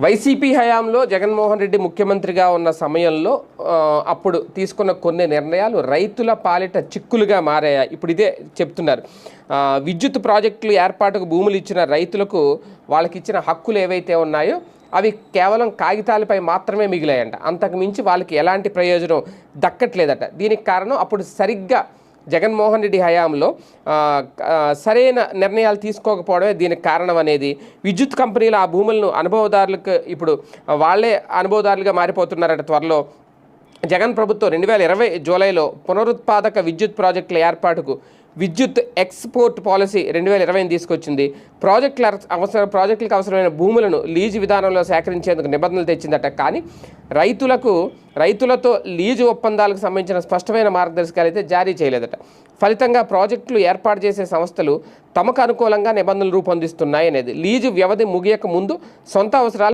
YCP హయాంలో జగన్మోహన్ రెడ్డి ముఖ్యమంత్రిగా ఉన్న సమయంలో అప్పుడు తీసుకున్న కొన్ని నిర్ణయాలు రైతుల పాలిట చిక్కులుగా మారాయి. ఇప్పుడు ఇదే చెప్తున్నారు. విద్యుత్ ప్రాజెక్టులు ఏర్పాటుకు భూములు ఇచ్చిన రైతులకు వాళ్ళకి ఇచ్చిన హక్కులు ఏవైతే ఉన్నాయో అవి కేవలం కాగితాలపై మాత్రమే మిగిలాయంట. అంతకు మించి వాళ్ళకి ఎలాంటి ప్రయోజనం దక్కట్లేదట. దీనికి కారణం అప్పుడు సరిగ్గా జగన్మోహన్ రెడ్డి హయాంలో సరైన నిర్ణయాలు తీసుకోకపోవడమే దీనికి కారణం అనేది విద్యుత్ కంపెనీలు ఆ భూములను అనుభవదారులకు ఇప్పుడు వాళ్ళే అనుభవదారులుగా మారిపోతున్నారట. త్వరలో జగన్ ప్రభుత్వం 2020 జూలైలో పునరుత్పాదక విద్యుత్ ప్రాజెక్టుల ఏర్పాటుకు విద్యుత్ ఎక్స్పోర్ట్ పాలసీ 2020 తీసుకొచ్చింది. ప్రాజెక్టులకు అవసరమైన భూములను లీజు విధానంలో సేకరించేందుకు నిబంధనలు తెచ్చిందట. కానీ రైతులతో లీజు ఒప్పందాలకు సంబంధించిన స్పష్టమైన మార్గదర్శకాలు అయితే జారీ చేయలేదట. ఫలితంగా ప్రాజెక్టులు ఏర్పాటు చేసే సంస్థలు తమకు అనుకూలంగా నిబంధనలు రూపొందిస్తున్నాయి అనేది. లీజు వ్యవధి ముగియక ముందు సొంత అవసరాలు